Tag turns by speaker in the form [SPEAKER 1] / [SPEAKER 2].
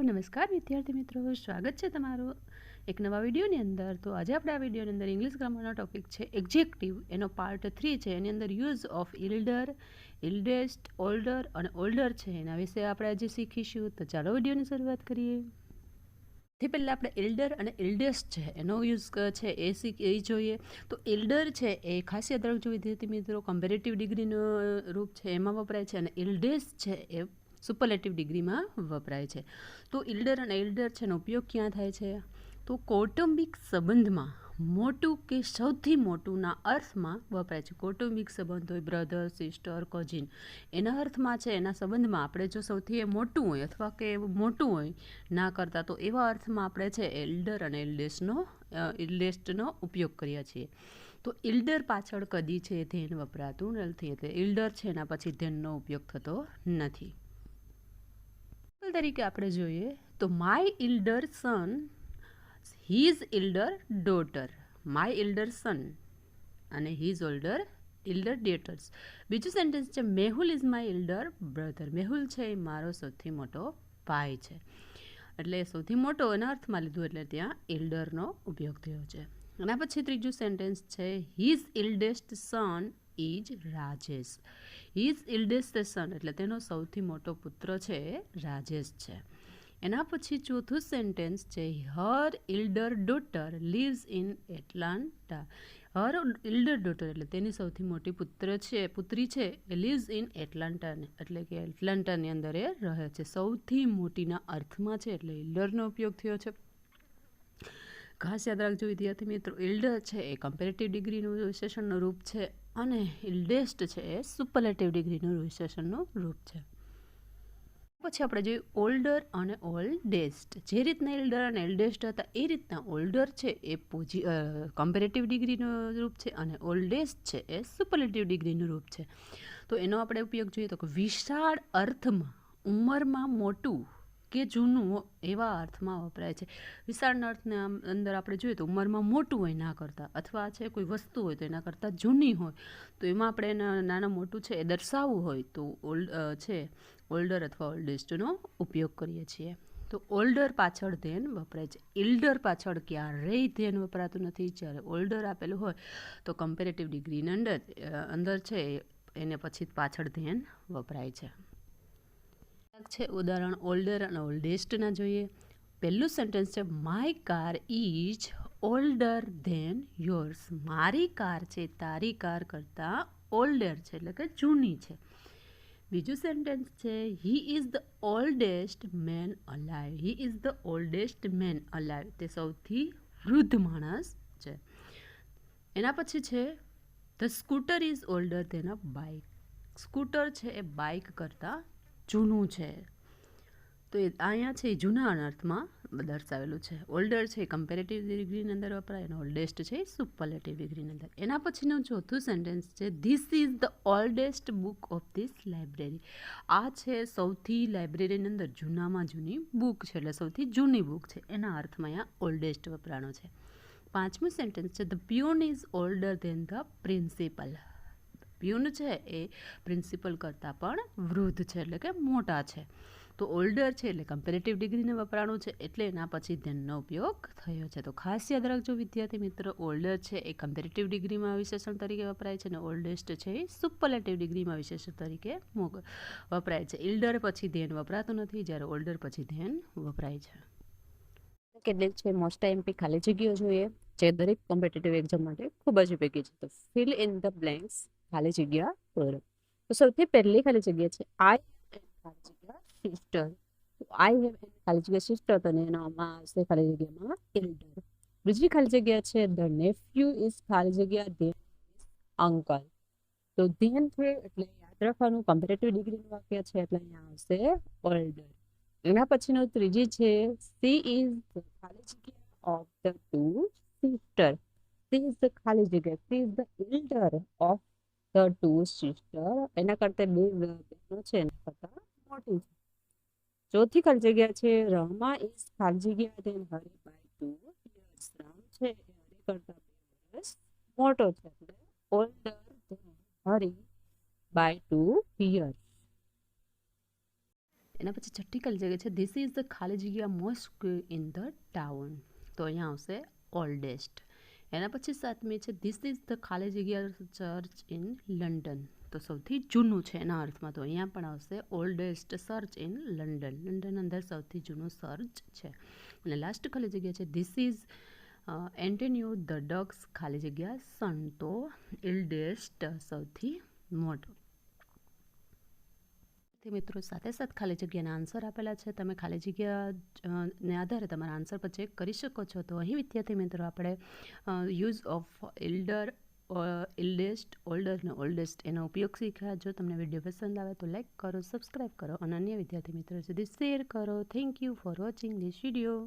[SPEAKER 1] નમસ્કાર વિદ્યાર્થી મિત્રો, સ્વાગત છે તમારું એક નવા વિડીયોની અંદર. તો આજે આપણે આ વિડીયોની અંદર ઇંગ્લિશ ગ્રામરનો ટોપિક છે એક્ઝેક્ટિવ, એનો પાર્ટ 3 છે. એની અંદર યુઝ ઓફ ઇલ્ડર, ઇલ્ડેસ્ટ, ઓલ્ડર અને ઓલ્ડર છે, એના વિશે આપણે આજે શીખીશું. તો ચાલો વિડીયોની શરૂઆત કરીએ. સૌથી પહેલાં આપણે ઇલ્ડર અને ઇલ્ડેસ્ટ છે એનો યુઝ છે એ જોઈએ. તો ઇલ્ડર છે એ ખાસ યાદ રાખજો વિદ્યાર્થી મિત્રો, કમ્પેરેટિવ ડિગ્રીનું રૂપ છે એમાં વપરાય છે, અને ઇલ્ડેસ્ટ છે એ સુપરલેટિવ ડિગ્રીમાં વપરાય છે. તો ઇલ્ડર અને ઇલ્ડર છે એનો ઉપયોગ ક્યાં થાય છે? તો કૌટુંબિક સંબંધમાં મોટું કે સૌથી મોટુંના અર્થમાં વપરાય છે. કૌટુંબિક સંબંધ હોય, બ્રધર, સિસ્ટર, કઝિન, એના અર્થમાં છે, એના સંબંધમાં આપણે જો સૌથી મોટું હોય અથવા કે મોટું હોય ના કરતા, તો એવા અર્થમાં આપણે છે ઇલ્ડર અને ઇલ્ડેસ્ટનો ઉપયોગ કરીએ છીએ. તો ઇલ્ડર પાછળ કદી છે ધેન વપરાતું નથી, એટલે ઇલ્ડર છે એના પછી ધેનનો ઉપયોગ થતો નથી. તરીકે આપણે જોઈએ તો my elder son, his elder daughter, my elder son અને હિઝ ઇલ્ડર ડેટર્સ. બીજું સેન્ટેન્સ છે Mehul is my elder brother, Mehul છે એ મારો સૌથી મોટો ભાઈ છે. એટલે સૌથી મોટો એના અર્થમાં લીધું, એટલે ત્યાં ઇલ્ડરનો ઉપયોગ થયો છે. એના પછી ત્રીજું સેન્ટેન્સ છે his eldest son is Rajesh, his eldest son એટલે તેનો સૌથી મોટો પુત્ર છે રાજેશ છે. એના પછી ચોથું સેન્ટેન્સ છે her elder daughter lives in Atlanta, her elder daughter એટલે તેની સૌથી મોટી પુત્રી છે એ લિવ્સ ઇન એટલાન્ટા, એટલે કે એટલાન્ટાની અંદર એ રહે છે. સૌથી મોટીના અર્થમાં છે એટલે ઇલ્ડરનો ઉપયોગ થયો છે. ખાસ યાદ રાખજો વિદ્યાર્થી મિત્રો, ઇલ્ડર છે એ કમ્પેરેટિવ ડિગ્રીનું વિશેષણનું રૂપ છે, અને ઇલ્ડેસ્ટ છે એ સુપરલેટિવ ડિગ્રીનું વિશેષણનું રૂપ છે. પછી આપણે જોઈએ ઓલ્ડર અને ઓલ્ડેસ્ટ. જે રીતના ઇલ્ડર અને ઇલ્ડેસ્ટ હતા એ રીતના ઓલ્ડર છે એ કમ્પેરેટિવ ડિગ્રીનું રૂપ છે, અને ઓલ્ડેસ્ટ છે એ સુપરલેટિવ ડિગ્રીનું રૂપ છે. તો એનો આપણે ઉપયોગ જોઈએ તો વિશાળ અર્થમાં ઉંમરમાં મોટું કે જૂનું એવા અર્થમાં વપરાય છે. વિશાળના અર્થના અંદર આપણે જોઈએ તો ઉંમરમાં મોટું હોય ના કરતાં, અથવા છે કોઈ વસ્તુ હોય તો એના કરતાં જૂની હોય, તો એમાં આપણે એના નાના મોટું છે એ દર્શાવવું હોય તો ઓલ્ડર અથવા ઓલ્ડેસ્ટનો ઉપયોગ કરીએ છીએ. તો ઓલ્ડર પાછળ ધેન વપરાય છે. ઇલ્ડર પાછળ ક્યારેય ધેન વપરાતું નથી. જ્યારે ઓલ્ડર આપેલું હોય તો કમ્પેરેટિવ ડિગ્રીની અંદર છે એને પછી પાછળ ધેન વપરાય છે. ઉદાહરણ ઓલ્ડર અને ઓલ્ડેસ્ટના જોઈએ. પહેલું સેન્ટેન્સ છે my car is older than yours, મારી કાર છે તારી કાર કરતાં ઓલ્ડર છે એટલે કે જૂની છે. બીજું સેન્ટેન્સ છે he is the oldest man alive, he is the oldest man alive, તે સૌથી વૃદ્ધ માણસ છે. એના પછી છે the scooter is older than a bike, scooter છે એ બાઇક કરતાં જૂનું છે. તો એ અહીંયા છે એ જૂના અર્થમાં દર્શાવેલું છે. ઓલ્ડર છે એ કમ્પેરેટિવ ડિગ્રીની અંદર વપરાય, અને ઓલ્ડેસ્ટ છે એ સુપરલેટિવ ડિગ્રીની અંદર. એના પછીનું ચોથું સેન્ટેન્સ છે this is the oldest book of this library, આ છે સૌથી લાઇબ્રેરીની અંદર જૂનામાં જૂની બુક છે, એટલે સૌથી જૂની બુક છે, એના અર્થમાં અહીંયા ઓલ્ડેસ્ટ વપરાણો છે. પાંચમું સેન્ટેન્સ છે the peon is older than the principal, peon છે એ પ્રિન્સિપલ કરતાં પણ વૃદ્ધ છે એટલે કે મોટા છે. તો ઓલ્ડર છે એટલે કમ્પેરેટિવ ડિગ્રીને વપરાણું છે, એટલે એના પછી ધેનનો ઉપયોગ થયો છે. તો ખાસ યાદ રાખજો વિદ્યાર્થી મિત્રો, ઓલ્ડર છે એ કમ્પેરેટિવ ડિગ્રીમાં વિશેષણ તરીકે વપરાય છે, અને ઓલ્ડેસ્ટ છે એ સુપરલેટિવ ડિગ્રીમાં વિશેષણ તરીકે વપરાય છે. ઇલ્ડર પછી ધેન વપરાતું નથી, જ્યારે ઓલ્ડર પછી ધેન વપરાય છે. કેટલીક છે મોસ્ટ એમપી ખાલી જગ્યાઓ જોઈએ જે દરેક કોમ્પિટિટિવ એક્ઝામ માટે ખૂબ જ ઉપયોગી છે. તો ફિલ ઇન ધ બ્લેન્ક્સ, ખાલી જગ્યા પૂરો. તો સૌથી પહેલી ખાલી જગ્યા છે આઈ ખાલી જગ્યા સિસ્ટર. તો આઈ હેવ ખાલી જગ્યા સિસ્ટર, તો એનામાં આવશે ખાલી જગ્યામાં એલ્ડર. બીજી ખાલી જગ્યા છે ધ નેફ્યુ ઇઝ ખાલી જગ્યા ધેન અંકલ. તો ધેન છે એટલે યાદ રાખવાનું કમ્પેરેટિવ ડિગ્રીનું વાક્ય છે, એટલે અહીંયા આવશે ઓલ્ડર. એના પછીનો ત્રીજી છે સી ઇઝ ખાલી જગ્યા of the two sister, she is the ખાલી જગ્યા, she is the elder of the two sister, એના કરતાં બે બહેનો છે એના કરતાં મોટી છે. ચોથી ખાલી જગ્યા છે રમા ઇઝ ખાલી જગ્યા than Hari by 2 years, Ram છે એ હરી કરતાં 2 વર્ષ મોટો છે, એટલે older than Hari by 2 years. એના પછી છઠ્ઠી ખાલી જગ્યા છે ધીસ ઇઝ ધ ખાલી જગ્યા મોસ્ક ઇન ધ ટાઉન, તો અહીંયા આવશે ઓલ્ડેસ્ટ. એના પછી સાતમી છે ધીસ ઇઝ ધ ખાલી જગ્યા ચર્ચ ઇન લંડન, તો સૌથી જૂનું છે એના અર્થમાં, તો અહીંયા પણ આવશે oldest church in London. London અંદર સૌથી જૂનું ચર્ચ છે. અને લાસ્ટ ખાલી જગ્યા છે ધીસ ઇઝ એન્ટન્યુ ધ ડક્સ ખાલી જગ્યા સન, તો એલ્ડેસ્ટ સૌથી મોટો. મિત્રો સાથે સાથ ખાલી જગ્યાના આન્સર આપેલા છે, તમે ખાલી જગ્યા ને આધારે તમારા આન્સર પર ચેક કરી શકો છો. તો અહીં વિદ્યાર્થી મિત્રો આપણે યુઝ ઓફ એલ્ડર, એલ્ડેસ્ટ, ઓલ્ડર ને ઓલ્ડેસ્ટ એનો ઉપયોગ શીખ્યા. જો તમને વિડીયો પસંદ આવે તો લાઈક કરો, સબસ્ક્રાઈબ કરો અને અન્ય વિદ્યાર્થી મિત્રો સુધી શેર કરો. Thank you for watching this video.